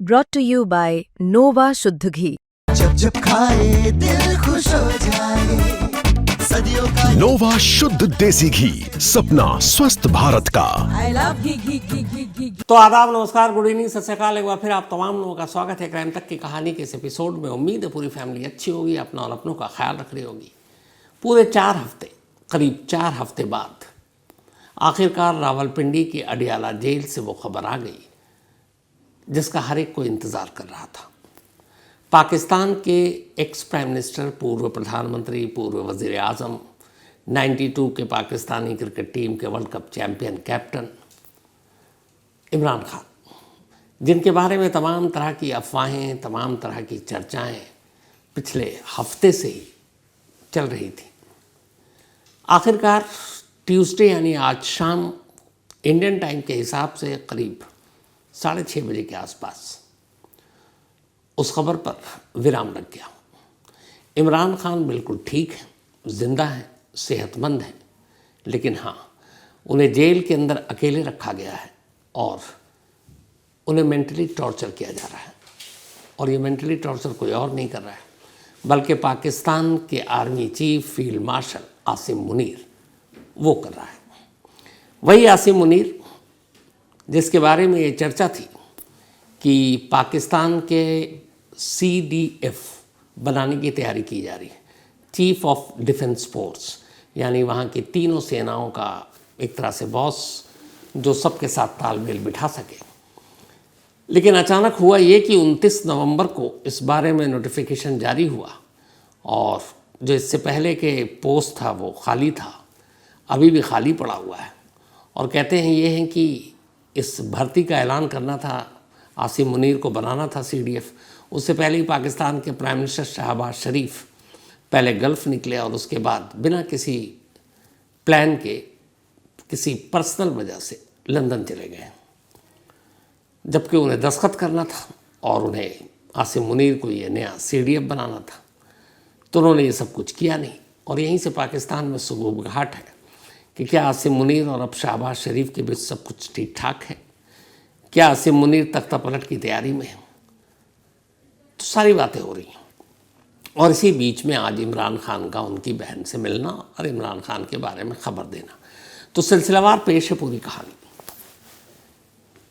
brought to you by Nova शुद्ध घी। जब जब खाए दिल खुश हो जाए, सदियों का नोवा शुद्ध देसी घी, सपना स्वस्थ भारत का। I love घी। तो आदाब, नमस्कार, गुड इवनिंग, सत श्री अकाल। एक बार फिर आप तमाम लोगों का स्वागत है क्राइम तक की कहानी के इस एपिसोड में। उम्मीद है पूरी फैमिली अच्छी होगी, अपना और अपनों का ख्याल रख रही होगी। पूरे 4 हफ्ते, करीब 4 हफ्ते बाद आखिरकार रावलपिंडी की अडियाला जेल से वो खबर आ गई जिसका हर एक को इंतज़ार कर रहा था। पाकिस्तान के एक्स प्राइम मिनिस्टर, पूर्व प्रधानमंत्री, पूर्व वज़ीर आज़म, 92 के पाकिस्तानी क्रिकेट टीम के world cup champion captain Imran Khan, जिनके बारे में तमाम तरह की अफवाहें, तमाम तरह की चर्चाएं पिछले हफ्ते से ही चल रही थी, आखिरकार ट्यूसडे यानी आज शाम इंडियन टाइम के हिसाब से करीब 6:30 बजे के आसपास उस खबर पर विराम लग गया। इमरान खान बिल्कुल ठीक है, जिंदा है, सेहतमंद है, लेकिन हाँ, उन्हें जेल के अंदर अकेले रखा गया है और उन्हें मेंटली टॉर्चर किया जा रहा है। और ये मेंटली टॉर्चर कोई और नहीं कर रहा है बल्कि पाकिस्तान के army chief field marshal Asim Munir वो कर रहा है। वही आसिम मुनीर जिसके बारे में ये चर्चा थी कि पाकिस्तान के CDF बनाने की तैयारी की जा रही है, चीफ ऑफ डिफेंस फोर्स, यानी वहाँ की तीनों सेनाओं का एक तरह से बॉस जो सबके साथ तालमेल बिठा सके। लेकिन अचानक हुआ ये कि 29 नवंबर को इस बारे में नोटिफिकेशन जारी हुआ और जो इससे पहले के पोस्ट था वो खाली था, अभी भी खाली पड़ा हुआ है। और कहते हैं ये हैं कि इस भर्ती का ऐलान करना था, आसिम मुनीर को बनाना था CDF, उससे पहले ही पाकिस्तान के प्राइम मिनिस्टर शहबाज शरीफ पहले गल्फ़ निकले और उसके बाद बिना किसी प्लान के, किसी पर्सनल वजह से लंदन चले गए, जबकि उन्हें दस्तखत करना था और उन्हें आसिम मुनीर को ये नया CDF बनाना था। तो उन्होंने ये सब कुछ किया नहीं और यहीं से पाकिस्तान में सुगबुगाहट है कि क्या आसिम मुनीर और अब शहबाज शरीफ के बीच सब कुछ ठीक ठाक है, क्या आसिम मुनीर तख्ता पलट की तैयारी में है। तो सारी बातें हो रही हैं और इसी बीच में आज इमरान खान का उनकी बहन से मिलना और इमरान खान के बारे में खबर देना। तो सिलसिलावार पेश है पूरी कहानी।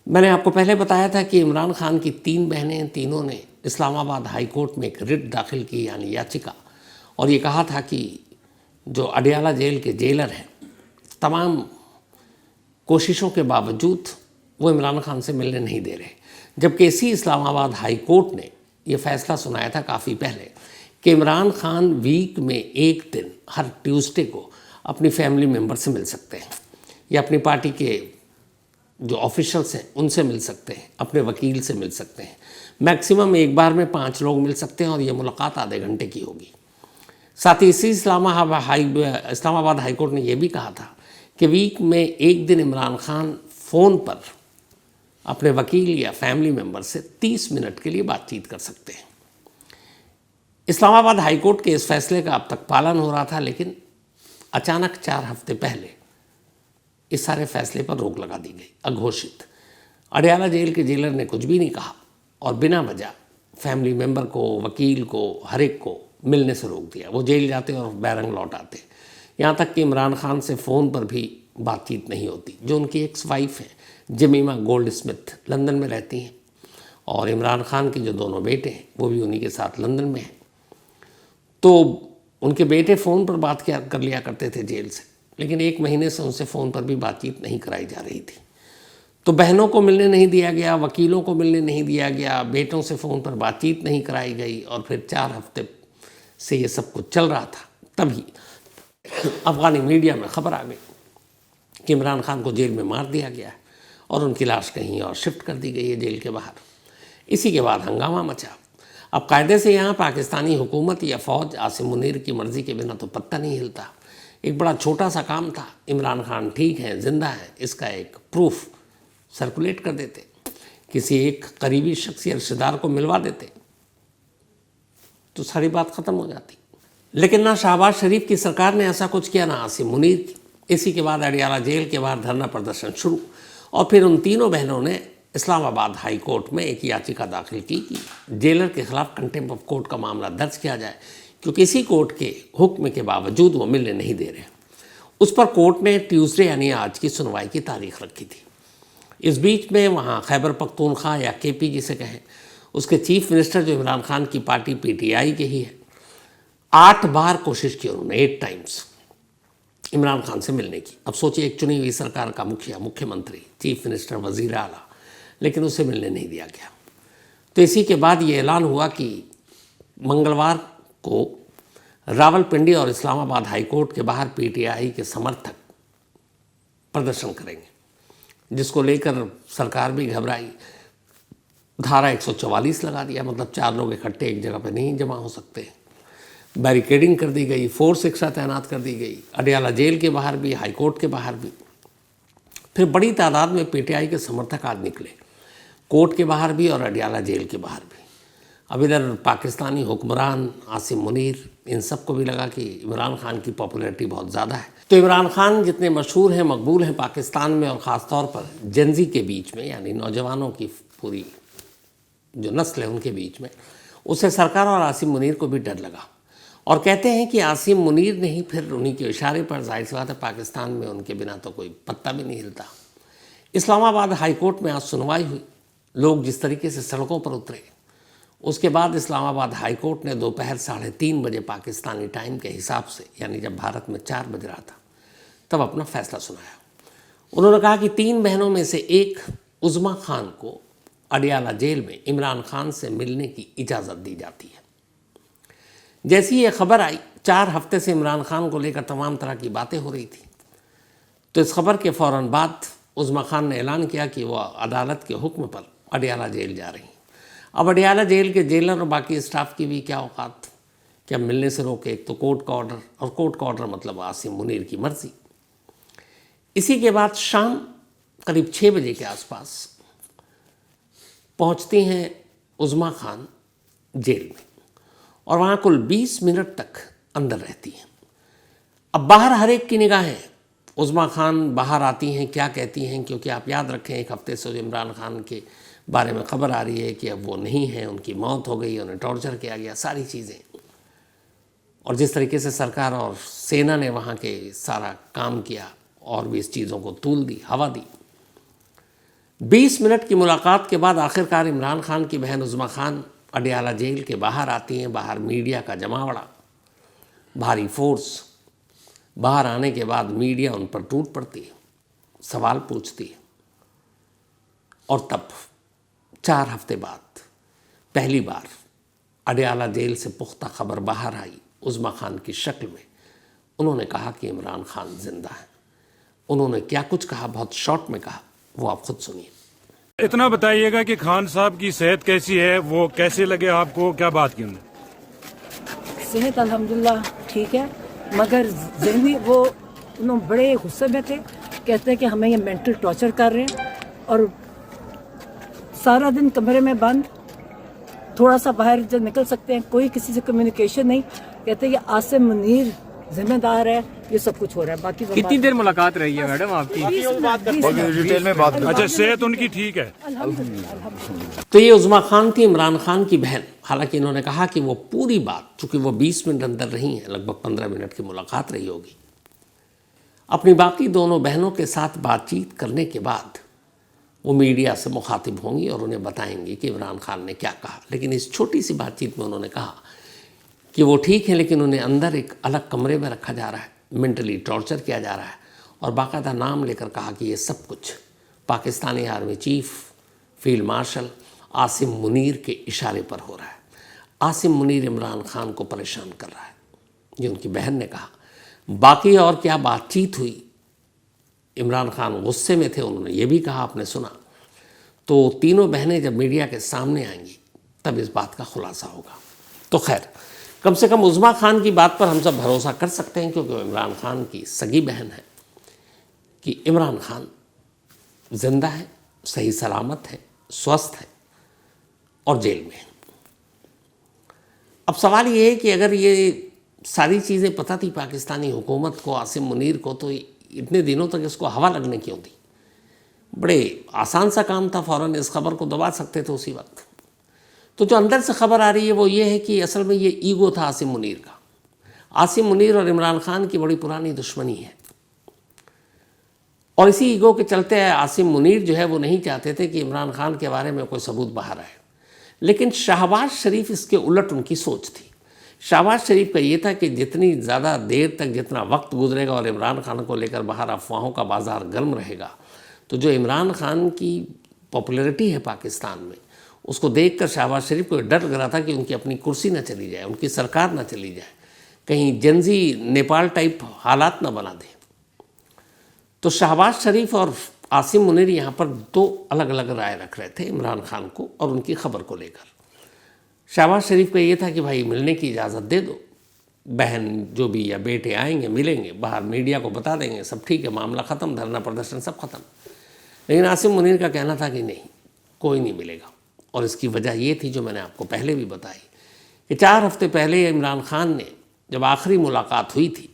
मैंने आपको पहले बताया था कि इमरान खान की 3 बहनें, तीनों ने इस्लामाबाद हाई कोर्ट में एक रिट दाखिल की, यानी याचिका, और ये कहा था कि जो अडियाला जेल के जेलर हैं, तमाम कोशिशों के बावजूद वो इमरान खान से मिलने नहीं दे रहे। जबकि इसी इस्लामाबाद हाई कोर्ट ने ये फैसला सुनाया था काफ़ी पहले कि इमरान खान वीक में एक दिन, हर ट्यूसडे को अपनी फैमिली मेम्बर से मिल सकते हैं या अपनी पार्टी के जो ऑफिशियल्स हैं उनसे मिल सकते हैं, अपने वकील से मिल सकते हैं। मैक्सिमम एक बार में 5 लोग मिल सकते हैं और ये मुलाकात आधे घंटे की होगी। साथ ही इसी इस्लामाबाद हाई कोर्ट ने यह भी कहा था कि वीक में एक दिन इमरान खान फ़ोन पर अपने वकील या फैमिली मेम्बर से 30 मिनट के लिए बातचीत कर सकते हैं। इस्लामाबाद हाई कोर्ट के इस फैसले का अब तक पालन हो रहा था, लेकिन अचानक 4 हफ्ते पहले इस सारे फैसले पर रोक लगा दी गई, अघोषित। अडियाला जेल के जेलर ने कुछ भी नहीं कहा और बिना वजह फैमिली मेम्बर को, वकील को, हर एक को मिलने से रोक दिया। वो जेल जाते और बैरंग लौट आते। यहाँ तक कि इमरान खान से फ़ोन पर भी बातचीत नहीं होती। जो उनकी एक्स वाइफ है जमीमा गोल्ड स्मिथ, लंदन में रहती हैं और इमरान खान के जो 2 बेटे हैं वो भी उन्हीं के साथ लंदन में हैं। तो उनके बेटे फ़ोन पर बात कर लिया करते थे जेल से, लेकिन 1 महीने से उनसे फ़ोन पर भी बातचीत नहीं कराई जा रही थी। तो बहनों को मिलने नहीं दिया गया, वकीलों को मिलने नहीं दिया गया, बेटों से फ़ोन पर बातचीत नहीं कराई गई और फिर 4 हफ्ते से ये सब कुछ चल रहा था। तभी अफ़गानी मीडिया में ख़बर आ गई कि इमरान खान को जेल में मार दिया गया है और उनकी लाश कहीं और शिफ्ट कर दी गई है जेल के बाहर। इसी के बाद हंगामा मचा। अब कायदे से यहाँ पाकिस्तानी हुकूमत या फ़ौज आसिम मुनीर की मर्ज़ी के बिना तो पत्ता नहीं हिलता। एक बड़ा छोटा सा काम था, इमरान खान ठीक है, ज़िंदा है, इसका एक प्रूफ सर्कुलेट कर देते, किसी एक करीबी शख्स या रिश्तेदार को मिलवा देते तो सारी बात ख़त्म हो जाती। लेकिन ना शहबाज शरीफ की सरकार ने ऐसा कुछ किया, ना आसिम मुनीर की। इसी के बाद अडियाला जेल के बाहर धरना प्रदर्शन शुरू और फिर उन तीनों बहनों ने इस्लामाबाद हाई कोर्ट में एक याचिका दाखिल की कि जेलर के खिलाफ कंटेम्प्ट ऑफ कोर्ट का मामला दर्ज किया जाए, क्योंकि इसी कोर्ट के हुक्म के बावजूद वो मिलने नहीं दे रहे। उस पर कोर्ट ने ट्यूसडे यानी आज की सुनवाई की तारीख रखी थी। इस बीच में वहाँ खैबर पख्तूनख्वा या केपी जिसे कहें, उसके चीफ मिनिस्टर जो इमरान खान की पार्टी पीटीआई के ही है, 8 बार कोशिश की उन्होंने, 8 टाइम्स इमरान खान से मिलने की। अब सोचिए, एक चुनी हुई सरकार का मुखिया, मुख्यमंत्री, चीफ मिनिस्टर, वजीर आला, लेकिन उसे मिलने नहीं दिया गया। तो इसी के बाद ये ऐलान हुआ कि मंगलवार को रावलपिंडी और इस्लामाबाद हाई कोर्ट के बाहर पीटीआई के समर्थक प्रदर्शन करेंगे, जिसको लेकर सरकार भी घबराई। धारा 144 लगा दिया, मतलब 4 लोग इकट्ठे एक जगह पर नहीं जमा हो सकते। बैरिकेडिंग कर दी गई, फोर्स एक्स्ट्रा तैनात कर दी गई, अडयाला जेल के बाहर भी, हाई कोर्ट के बाहर भी। फिर बड़ी तादाद में पीटीआई के समर्थक आज निकले, कोर्ट के बाहर भी और अडयाला जेल के बाहर भी। अब इधर पाकिस्तानी हुक्मरान आसिम मुनीर, इन सब को भी लगा कि इमरान खान की पॉपुलैरिटी बहुत ज़्यादा है, तो इमरान खान जितने मशहूर हैं, मकबूल हैं पाकिस्तान में और ख़ास तौर पर जेनजी के बीच में, यानी नौजवानों की पूरी जो नस्ल है उनके बीच में, उसे सरकार और आसिम मुनीर को भी डर लगा। और कहते हैं कि आसिम मुनीर ने ही फिर उन्हीं के इशारे पर, जाहिर सी बात है पाकिस्तान में उनके बिना तो कोई पत्ता भी नहीं हिलता। इस्लामाबाद हाई कोर्ट में आज सुनवाई हुई, लोग जिस तरीके से सड़कों पर उतरे, उसके बाद इस्लामाबाद हाई कोर्ट ने दोपहर 3:30 बजे पाकिस्तानी टाइम के हिसाब से, यानी जब भारत में 4 बज रहा था, तब अपना फैसला सुनाया। उन्होंने कहा कि 3 बहनों में से एक उज़्मा खान को अडयाला जेल में इमरान खान से मिलने की इजाज़त दी जाती है। जैसी ये खबर आई, 4 हफ्ते से इमरान खान को लेकर तमाम तरह की बातें हो रही थी, तो इस खबर के फ़ौरन बाद उज़्मा खान ने ऐलान किया कि वह अदालत के हुक्म पर अडयाला जेल जा रही हैं। अब अडयाला जेल के जेलर और बाकी स्टाफ की भी क्या औकात कि अब मिलने से रोके। एक तो कोर्ट का ऑर्डर, और कोर्ट का ऑर्डर मतलब आसिम मुनीर की मर्जी। इसी के बाद शाम करीब 6 बजे के आसपास पहुंचती हैं उज़्मा खान जेल में, और वहाँ कुल 20 मिनट तक अंदर रहती हैं। अब बाहर हर एक की निगाहें उज़्मा खान बाहर आती हैं, क्या कहती हैं, क्योंकि आप याद रखें 1 हफ्ते से इमरान खान के बारे में खबर आ रही है कि अब वो नहीं है, उनकी मौत हो गई, उन्हें टॉर्चर किया गया, सारी चीज़ें। और जिस तरीके से सरकार और सेना ने वहाँ के सारा काम किया और भी इस चीज़ों को तूल दी, हवा दी। 20 मिनट की मुलाकात के बाद आखिरकार इमरान खान की बहन उज़्मा खान अडयाला जेल के बाहर आती हैं। बाहर मीडिया का जमावड़ा, भारी फोर्स। बाहर आने के बाद मीडिया उन पर टूट पड़ती है, सवाल पूछती है। और तब 4 हफ्ते बाद पहली बार अडयाला जेल से पुख्ता खबर बाहर आई उज़्मा खान की शक्ल में। उन्होंने कहा कि इमरान खान जिंदा है। उन्होंने क्या कुछ कहा, बहुत शॉर्ट में कहा, वो आप खुद सुनिए। इतना बताइएगा कि खान साहब की सेहत कैसी है, वो कैसे लगे आपको, क्या बात की उन्होंने? सेहत अल्हम्दुलिल्लाह ठीक है, मगर ज़हनी वो उन्होंने बड़े गुस्से में थे। कहते हैं कि हमें ये मेंटल टॉर्चर कर रहे हैं, और सारा दिन कमरे में बंद, थोड़ा सा बाहर जब निकल सकते हैं, कोई किसी से कम्युनिकेशन नहीं। कहते हैं कि आसिम मुनीर जिम्मेदार है, ये सब कुछ हो रहा है। बाकी कितनी देर मुलाकात रही है मैडम आपकी? डिटेल में बात। अच्छा, सेहत उनकी ठीक है? तो ये उज़्मा खान थी, इमरान खान की बहन। हालांकि इन्होंने कहा कि वो पूरी बात, चूँकि वो 20 मिनट अंदर रही हैं, लगभग 15 मिनट की मुलाकात रही होगी, अपनी बाकी दोनों बहनों के साथ बातचीत करने के बाद वो मीडिया से मुखातिब होंगी और उन्हें बताएंगी कि इमरान खान ने क्या कहा। लेकिन इस छोटी सी बातचीत में उन्होंने कहा कि वो ठीक है, लेकिन उन्हें अंदर एक अलग कमरे में रखा जा रहा है, मेंटली टॉर्चर किया जा रहा है, और बाकायदा नाम लेकर कहा कि ये सब कुछ Pakistani army chief field marshal Asim Munir के इशारे पर हो रहा है। आसिम मुनीर इमरान खान को परेशान कर रहा है, ये उनकी बहन ने कहा। बाकी और क्या बातचीत हुई, इमरान खान गुस्से में थे, उन्होंने ये भी कहा, आपने सुना। तो तीनों बहनें जब मीडिया के सामने आएंगी तब इस बात का खुलासा होगा। तो खैर, कम से कम उज़्मा खान की बात पर हम सब भरोसा कर सकते हैं, क्योंकि वो इमरान खान की सगी बहन है, कि इमरान खान जिंदा है, सही सलामत है, स्वस्थ है और जेल में है। अब सवाल ये है कि अगर ये सारी चीज़ें पता थी पाकिस्तानी हुकूमत को, आसिम मुनीर को, तो इतने दिनों तक इसको हवा लगने क्यों दी? बड़े आसान सा काम था, फ़ौरन इस खबर को दबा सकते थे उसी वक्त। तो जो अंदर से खबर आ रही है वो ये है कि असल में ये ईगो था आसिम मुनीर का। आसिम मुनीर और इमरान खान की बड़ी पुरानी दुश्मनी है, और इसी ईगो के चलते आसिम मुनीर जो है वो नहीं चाहते थे कि इमरान खान के बारे में कोई सबूत बाहर आए। लेकिन शहबाज शरीफ इसके उलट उनकी सोच थी। शहबाज शरीफ का ये था कि जितनी ज़्यादा देर तक, जितना वक्त गुजरेगा और इमरान खान को लेकर बाहर अफवाहों का बाज़ार गर्म रहेगा, तो जो इमरान खान की पॉपुलैरिटी है पाकिस्तान में, उसको देखकर शहबाज शरीफ को डर लग रहा था कि उनकी अपनी कुर्सी ना चली जाए, उनकी सरकार ना चली जाए, कहीं जनजी नेपाल टाइप हालात ना बना दे। तो शहबाज शरीफ और आसिम मुनीर यहाँ पर दो अलग अलग राय रख रहे थे इमरान खान को और उनकी खबर को लेकर। शहबाज शरीफ का ये था कि भाई मिलने की इजाज़त दे दो, बहन जो भी या बेटे आएंगे मिलेंगे, बाहर मीडिया को बता देंगे, सब ठीक है, मामला ख़त्म, धरना प्रदर्शन सब ख़त्म। लेकिन आसिम मुनीर का कहना था कि नहीं, कोई नहीं मिलेगा। और इसकी वजह ये थी जो मैंने आपको पहले भी बताई कि 4 हफ्ते पहले इमरान खान ने जब आखिरी मुलाकात हुई थी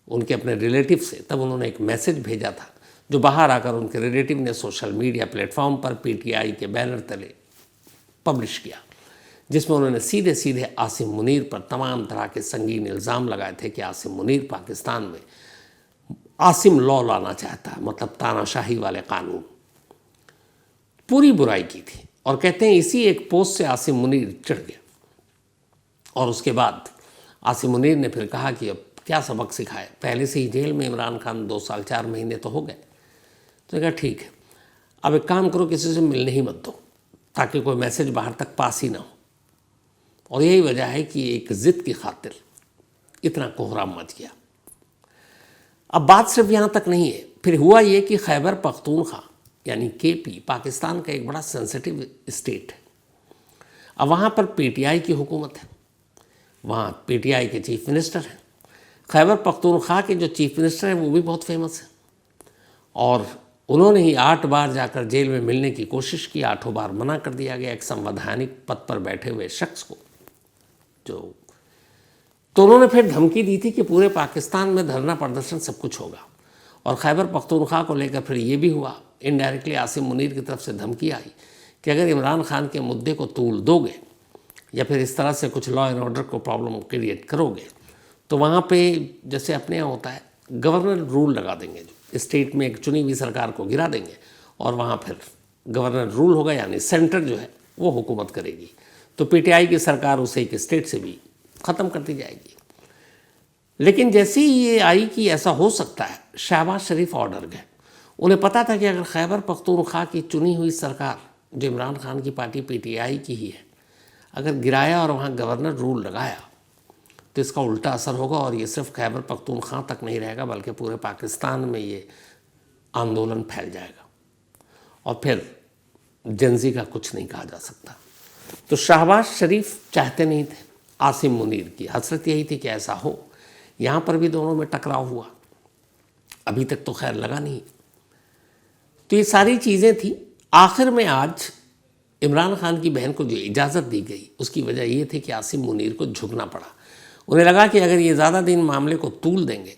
उनके अपने रिलेटिव से, तब उन्होंने एक मैसेज भेजा था जो बाहर आकर उनके रिलेटिव ने सोशल मीडिया प्लेटफॉर्म पर पीटीआई के बैनर तले पब्लिश किया, जिसमें उन्होंने सीधे सीधे आसिम मुनीर पर तमाम तरह के संगीन इल्ज़ाम लगाए थे कि आसिम मुनीर पाकिस्तान में आसिम लॉ लाना चाहता है, मतलब तानाशाही वाले कानून। पूरी बुराई की थी। और कहते हैं इसी एक पोस्ट से आसिम मुनीर चिढ़ गया, और उसके बाद आसिम मुनीर ने फिर कहा कि अब क्या सबक सिखाए, पहले से ही जेल में इमरान खान 2 साल 4 महीने तो हो गए। तो कहा ठीक है, अब एक काम करो, किसी से मिलने ही मत दो, ताकि कोई मैसेज बाहर तक पास ही ना हो। और यही वजह है कि एक ज़िद की खातिर इतना कोहराम मच गया। अब बात सिर्फ यहाँ तक नहीं है, फिर हुआ ये कि खैबर पख्तूनख्वा यानी केपी पाकिस्तान का एक बड़ा सेंसिटिव स्टेट है। अब वहाँ पर पीटीआई की हुकूमत है, वहाँ पीटीआई के चीफ मिनिस्टर हैं। खैबर पख्तूनख्वा के जो चीफ मिनिस्टर हैं वो भी बहुत फेमस हैं, और उन्होंने ही 8 बार जाकर जेल में मिलने की कोशिश की, 8 बार मना कर दिया गया एक संवैधानिक पद पर बैठे हुए शख्स को। तो उन्होंने फिर धमकी दी थी कि पूरे पाकिस्तान में धरना प्रदर्शन सब कुछ होगा। और खैबर पख्तूनख्वा को लेकर फिर ये भी हुआ, इनडायरेक्टली आसिम मुनीर की तरफ से धमकी आई कि अगर इमरान खान के मुद्दे को तूल दोगे या फिर इस तरह से कुछ लॉ एंड ऑर्डर को प्रॉब्लम क्रिएट करोगे, तो वहाँ पे जैसे अपने यहाँ होता है गवर्नर रूल लगा देंगे, जो स्टेट में एक चुनी हुई सरकार को गिरा देंगे और वहाँ फिर गवर्नर रूल होगा, यानी सेंटर जो है वो हुकूमत करेगी। तो पीटीआई की सरकार उसे एक स्टेट से भी ख़त्म कर दी जाएगी। लेकिन जैसे ही ये आई कि ऐसा हो सकता है, शहबाज शरीफ ऑर्डर गए। उन्हें पता था कि अगर खैबर पख्तूनख्वा की चुनी हुई सरकार, जो इमरान खान की पार्टी पीटीआई की ही है, अगर गिराया और वहाँ गवर्नर रूल लगाया तो इसका उल्टा असर होगा, और ये सिर्फ खैबर पख्तूनख्वा तक नहीं रहेगा बल्कि पूरे पाकिस्तान में ये आंदोलन फैल जाएगा, और फिर जनजी का कुछ नहीं कहा जा सकता। तो शहबाज शरीफ चाहते नहीं थे, आसिम मुनीर की हसरत यही थी कि ऐसा हो। यहाँ पर भी दोनों में टकराव हुआ, अभी तक तो खैर लगा नहीं। तो ये सारी चीज़ें थी। आखिर में आज इमरान खान की बहन को जो इजाज़त दी गई, उसकी वजह ये थी कि आसिम मुनीर को झुकना पड़ा। उन्हें लगा कि अगर ये ज़्यादा दिन मामले को तूल देंगे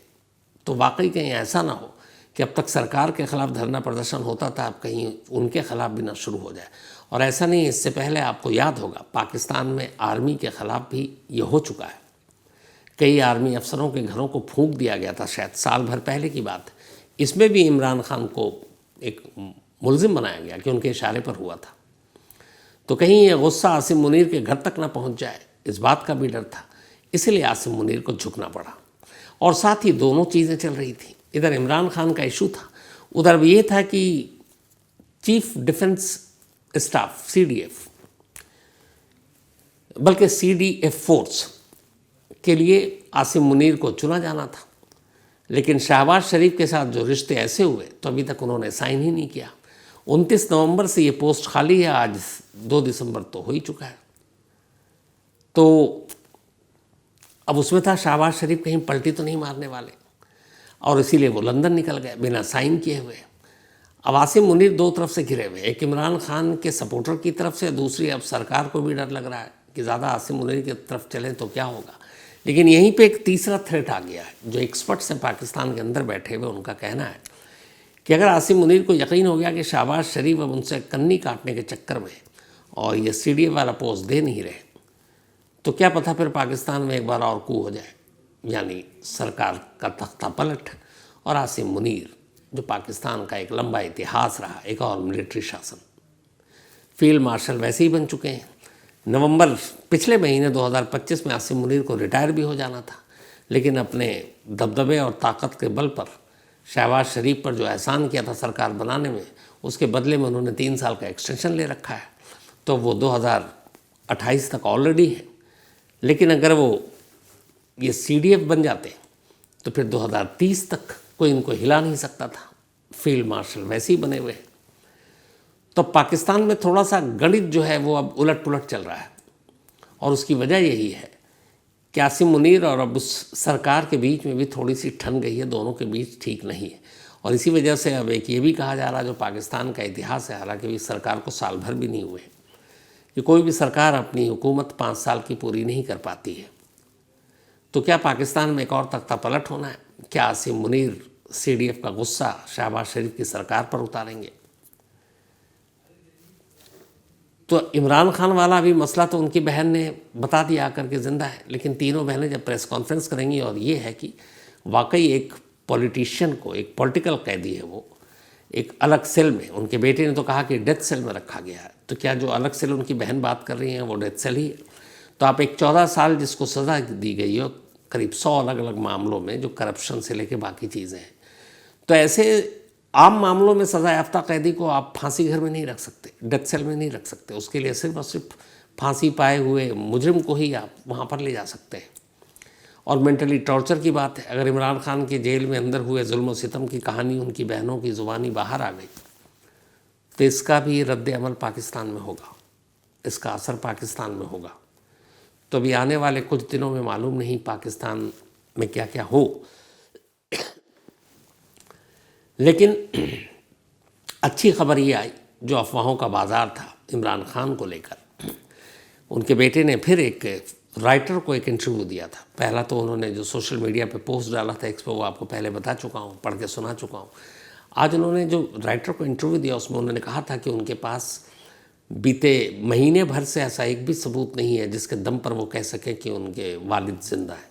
तो वाकई कहीं ऐसा ना हो कि अब तक सरकार के ख़िलाफ़ धरना प्रदर्शन होता था, अब कहीं उनके ख़िलाफ़ भी ना शुरू हो जाए। और ऐसा नहीं, इससे पहले आपको याद होगा पाकिस्तान में आर्मी के ख़िलाफ़ भी ये हो चुका है। कई आर्मी अफसरों के घरों को फूंक दिया गया था, शायद साल भर पहले की बात है। इसमें भी इमरान खान को एक मुलजिम बनाया गया कि उनके इशारे पर हुआ था। तो कहीं ये गुस्सा आसिम मुनीर के घर तक ना पहुंच जाए, इस बात का भी डर था, इसलिए आसिम मुनीर को झुकना पड़ा। और साथ ही दोनों चीज़ें चल रही थी, इधर इमरान खान का इशू था, उधर ये था कि चीफ डिफेंस स्टाफ सीडीएफ, बल्कि सीडीएफ फोर्स के लिए आसिम मुनीर को चुना जाना था। लेकिन शहबाज शरीफ के साथ जो रिश्ते ऐसे हुए तो अभी तक उन्होंने साइन ही नहीं किया। 29 नवंबर से ये पोस्ट खाली है, आज 2 दिसंबर तो हो ही चुका है। तो अब उसमें था शहबाज शरीफ कहीं पलटी तो नहीं मारने वाले, और इसीलिए वो लंदन निकल गए बिना साइन किए हुए। अब आसिम मुनीर 2 तरफ से घिरे हुए, एक इमरान खान के सपोर्टर की तरफ से, दूसरी अब सरकार को भी डर लग रहा है कि ज़्यादा आसिम मुनीर की तरफ चलें तो क्या होगा। लेकिन यहीं पे एक तीसरा थ्रेट आ गया है, जो एक्सपर्ट्स हैं पाकिस्तान के अंदर बैठे हुए, उनका कहना है कि अगर आसिम मुनीर को यकीन हो गया कि शहबाज शरीफ अब उनसे कन्नी काटने के चक्कर में और ये CDF वाला पोस्ट दे नहीं रहे, तो क्या पता फिर पाकिस्तान में एक बार और कू हो जाए, यानी सरकार का तख्ता पलट और आसिम मुनीर, जो पाकिस्तान का एक लंबा इतिहास रहा, एक और मिलिट्री शासन। फील्ड मार्शल वैसे ही बन चुके हैं। नवंबर पिछले महीने 2025 में आसिम मुनीर को रिटायर भी हो जाना था, लेकिन अपने दबदबे और ताकत के बल पर शहबाज शरीफ पर जो एहसान किया था सरकार बनाने में, उसके बदले में उन्होंने 3 साल का एक्सटेंशन ले रखा है, तो वो 2028 तक ऑलरेडी है। लेकिन अगर वो ये CDF बन जाते तो फिर 2030 तक कोई इनको हिला नहीं सकता था। फील्ड मार्शल वैसे ही बने हुए हैं। तो पाकिस्तान में थोड़ा सा गणित जो है वो अब उलट पुलट चल रहा है, और उसकी वजह यही है कि आसिम मुनीर और अब उस सरकार के बीच में भी थोड़ी सी ठन गई है, दोनों के बीच ठीक नहीं है। और इसी वजह से अब एक ये भी कहा जा रहा है, जो पाकिस्तान का इतिहास है, हालांकि इस सरकार को साल भर भी नहीं हुए, कि कोई भी सरकार अपनी हुकूमत 5 साल की पूरी नहीं कर पाती है। तो क्या पाकिस्तान में एक और तख्ता पलट होना है? क्या आसिम मुनीर CDF का गुस्सा शहबाज शरीफ की सरकार पर उतारेंगे? तो इमरान खान वाला भी मसला तो उनकी बहन ने बता दिया आकर के ज़िंदा है, लेकिन तीनों बहनें जब प्रेस कॉन्फ्रेंस करेंगी और ये है कि वाकई एक पॉलिटिशियन को, एक पॉलिटिकल कैदी है वो, एक अलग सेल में, उनके बेटे ने तो कहा कि डेथ सेल में रखा गया है, तो क्या जो अलग सेल उनकी बहन बात कर रही हैं वो डेथ सेल ही है? तो आप एक 14 साल जिसको सज़ा दी गई हो करीब 100 अलग अलग मामलों में, जो करप्शन से लेके बाकी चीज़ें हैं, तो ऐसे आम मामलों में सज़ा याफ्ता कैदी को आप फांसी घर में नहीं रख सकते, डेथ सेल में नहीं रख सकते। उसके लिए सिर्फ और सिर्फ फांसी पाए हुए मुजरिम को ही आप वहाँ पर ले जा सकते हैं। और मेंटली टॉर्चर की बात है, अगर इमरान खान के जेल में अंदर हुए जुल्म सितम की कहानी उनकी बहनों की ज़ुबानी बाहर आ गई, तो इसका भी रद्द अमल पाकिस्तान में होगा, इसका असर पाकिस्तान में होगा। तो अभी आने वाले कुछ दिनों में मालूम नहीं पाकिस्तान में क्या क्या हो, लेकिन अच्छी खबर ये आई, जो अफवाहों का बाज़ार था इमरान खान को लेकर, उनके बेटे ने फिर एक राइटर को एक इंटरव्यू दिया था। पहला तो उन्होंने जो सोशल मीडिया पे पोस्ट डाला था एक्स पे, वो आपको पहले बता चुका हूँ, पढ़ के सुना चुका हूँ। आज उन्होंने जो राइटर को इंटरव्यू दिया उसमें उन्होंने कहा था कि उनके पास बीते महीने भर से ऐसा एक भी सबूत नहीं है जिसके दम पर वो कह सकें कि उनके वालिद ज़िंदा है।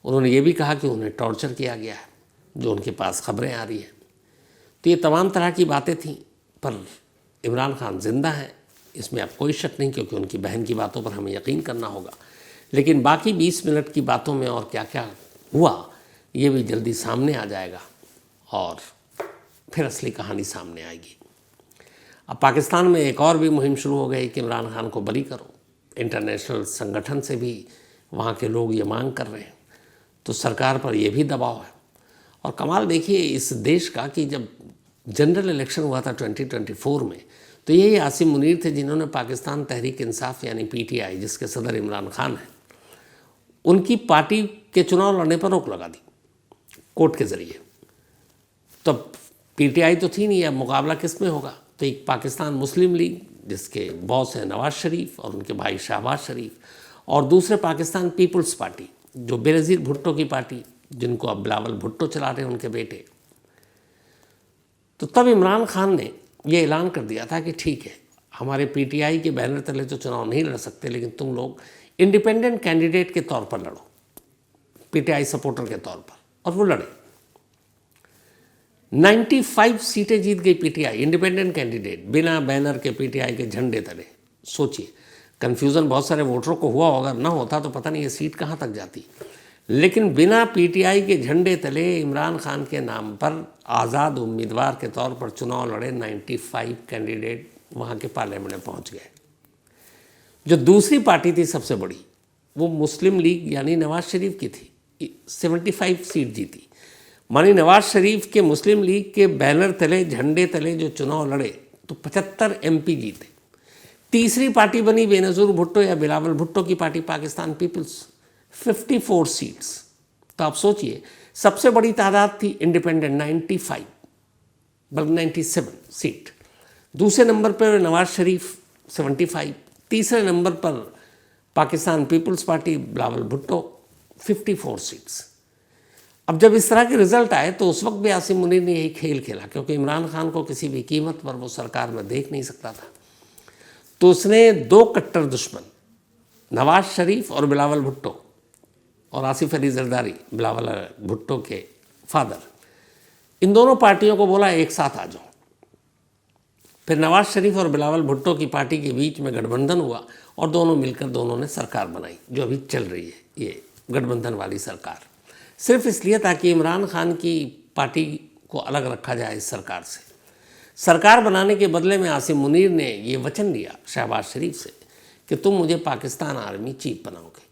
उन्होंने ये भी कहा कि उन्हें टॉर्चर किया गया है, जो उनके पास खबरें आ रही हैं। तो ये तमाम तरह की बातें थीं, पर इमरान खान ज़िंदा हैं, इसमें अब कोई शक नहीं, क्योंकि उनकी बहन की बातों पर हमें यकीन करना होगा। लेकिन बाकी 20 मिनट की बातों में और क्या क्या हुआ ये भी जल्दी सामने आ जाएगा और फिर असली कहानी सामने आएगी। अब पाकिस्तान में एक और भी मुहिम शुरू हो गई कि इमरान खान को बरी करो। इंटरनेशनल संगठन से भी वहाँ के लोग ये मांग कर रहे हैं, तो सरकार पर यह भी दबाव है। और कमाल देखिए इस देश का कि जब जनरल इलेक्शन हुआ था 2024 में, तो यही आसिम मुनीर थे जिन्होंने पाकिस्तान तहरीक इंसाफ यानी PTI, जिसके सदर इमरान खान हैं, उनकी पार्टी के चुनाव लड़ने पर रोक लगा दी कोर्ट के ज़रिए। तब PTI तो थी नहीं, अब मुकाबला किस में होगा? तो एक पाकिस्तान मुस्लिम लीग जिसके बॉस हैं नवाज शरीफ और उनके भाई शहबाज शरीफ, और दूसरे पाकिस्तान पीपल्स पार्टी जो बेनज़ीर भुट्टो की पार्टी, जिनको अब बिलावल भुट्टो चला रहे हैं उनके बेटे। तो तब इमरान खान ने ये ऐलान कर दिया था कि ठीक है, हमारे PTI के बैनर तले तो चुनाव नहीं लड़ सकते, लेकिन तुम लोग इंडिपेंडेंट कैंडिडेट के तौर पर लड़ो, PTI सपोर्टर के तौर पर। और वो लड़े, 95 सीटें जीत गई PTI, इंडिपेंडेंट कैंडिडेट, बिना बैनर के PTI के झंडे तले। सोचिए, कन्फ्यूज़न बहुत सारे वोटरों को हुआ होगा, ना होता तो पता नहीं ये सीट कहाँ तक जाती। लेकिन बिना PTI के झंडे तले इमरान खान के नाम पर आज़ाद उम्मीदवार के तौर पर चुनाव लड़े 95 कैंडिडेट वहाँ के पार्लियामेंट में पहुँच गए। जो दूसरी पार्टी थी सबसे बड़ी, वो मुस्लिम लीग यानी नवाज शरीफ की थी, 75 सीट जीती। मानी नवाज शरीफ के मुस्लिम लीग के बैनर तले, झंडे तले जो चुनाव लड़े तो 75 MP जीते। तीसरी पार्टी बनी बेनज़ीर भुट्टो या बिलावल भुट्टो की पार्टी पाकिस्तान पीपल्स, 54 सीट्स। तो आप सोचिए, सबसे बड़ी तादाद थी इंडिपेंडेंट 95 बल्कि 97 सीट। दूसरे नंबर पर नवाज शरीफ 75, तीसरे नंबर पर पाकिस्तान पीपल्स पार्टी बिलावल भुट्टो 54 सीट्स। अब जब इस तरह के रिजल्ट आए तो उस वक्त भी आसिम मुनीर ने यही खेल खेला, क्योंकि इमरान खान को किसी भी कीमत पर वो सरकार में देख नहीं सकता था। तो उसने दो कट्टर दुश्मन, नवाज शरीफ और बिलावल भुट्टो और आसिफ अली जरदारी, बिलावल भुट्टो के फादर, इन दोनों पार्टियों को बोला एक साथ आ जाओ। फिर नवाज शरीफ और बिलावल भुट्टो की पार्टी के बीच में गठबंधन हुआ और दोनों मिलकर दोनों ने सरकार बनाई, जो अभी चल रही है ये गठबंधन वाली सरकार, सिर्फ इसलिए ताकि इमरान खान की पार्टी को अलग रखा जाए इस सरकार से। सरकार बनाने के बदले में आसिम मुनीर ने ये वचन लिया शहबाज शरीफ से कि तुम मुझे पाकिस्तान आर्मी चीफ बनाओगे।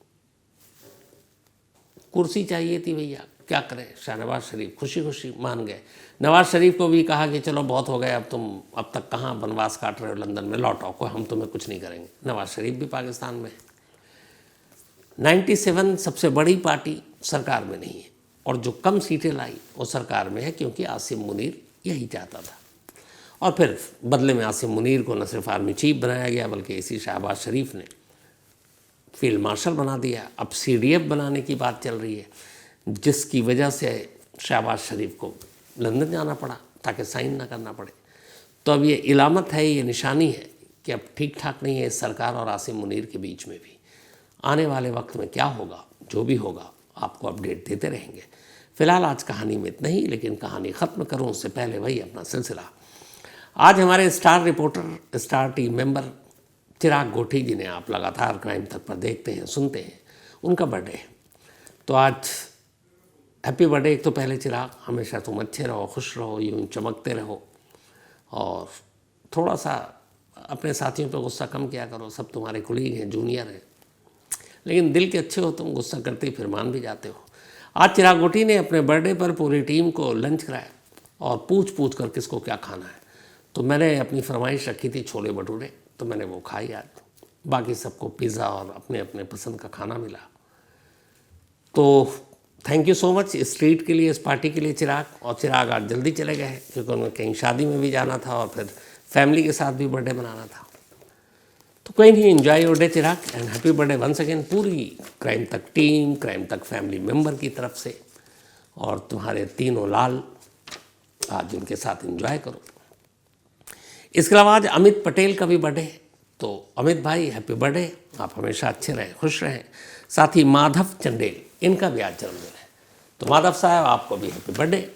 कुर्सी चाहिए थी भैया, क्या करें, शहबाज शरीफ खुशी खुशी मान गए। नवाज शरीफ को भी कहा कि चलो बहुत हो गया, अब तुम अब तक कहाँ बनवास काट रहे हो, लंदन में लौट आओ, हम तुम्हें कुछ नहीं करेंगे। नवाज शरीफ भी पाकिस्तान में 97 सबसे बड़ी पार्टी सरकार में नहीं है, और जो कम सीटें लाई वो सरकार में है, क्योंकि आसिम मुनीर यही चाहता था। और फिर बदले में आसिम मुनीर को न सिर्फ आर्मी चीफ बनाया गया, बल्कि इसी शहबाज शरीफ ने फील्ड मार्शल बना दिया। अब CDF बनाने की बात चल रही है, जिसकी वजह से शहबाज शरीफ को लंदन जाना पड़ा ताकि साइन ना करना पड़े। तो अब ये इलामत है, ये निशानी है कि अब ठीक ठाक नहीं है इस सरकार और आसिम मुनीर के बीच में भी। आने वाले वक्त में क्या होगा, जो भी होगा आपको अपडेट देते रहेंगे। फिलहाल आज कहानी में इतना ही, लेकिन कहानी ख़त्म करूं उससे पहले वही अपना सिलसिला। आज हमारे star reporter, star team member Chirag Gothi, जिन्हें आप लगातार क्राइम तक पर देखते हैं, सुनते हैं, उनका बर्थडे है। तो आज हैप्पी बर्थडे। एक तो पहले चिराग, हमेशा तुम अच्छे रहो, खुश रहो, यूं चमकते रहो, और थोड़ा सा अपने साथियों पे गुस्सा कम किया करो। सब तुम्हारे कुलीग हैं, जूनियर हैं, लेकिन दिल के अच्छे हो तुम, गुस्सा करते ही फिर मान भी जाते हो। आज चिराग गोठी ने अपने बर्थडे पर पूरी टीम को लंच कराया और पूछ कर किसको क्या खाना है। तो मैंने अपनी फरमाइश रखी थी छोले भटूरे, तो मैंने वो खाई आज। बाकी सबको पिज़्ज़ा और अपने अपने पसंद का खाना मिला। तो थैंक यू सो मच इस ट्रीट के लिए, इस पार्टी के लिए चिराग। और चिराग आज जल्दी चले गए हैं, क्योंकि उन्हें कहीं शादी में भी जाना था और फिर फैमिली के साथ भी बर्थडे मनाना था। तो कोई नहीं, enjoy your day Chirag, and happy birthday once again पूरी Crime Tak team, Crime Tak family member की तरफ से। और तुम्हारे तीनों लाल आज उनके साथ एंजॉय करो। इसके अलावा आज अमित पटेल का भी बर्थडे है, तो अमित भाई हैप्पी बर्थडे, आप हमेशा अच्छे रहें, खुश रहें। साथ ही माधव चंडेल, इनका भी आज जन्मदिन है, तो माधव साहब आपको भी हैप्पी बर्थडे।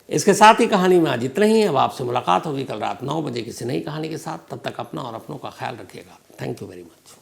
इसके साथ ही कहानी में आज इतना ही है। अब आपसे मुलाकात होगी कल रात 9 बजे किसी नई कहानी के साथ। तब तक अपना और अपनों का ख्याल रखिएगा। Thank you very much.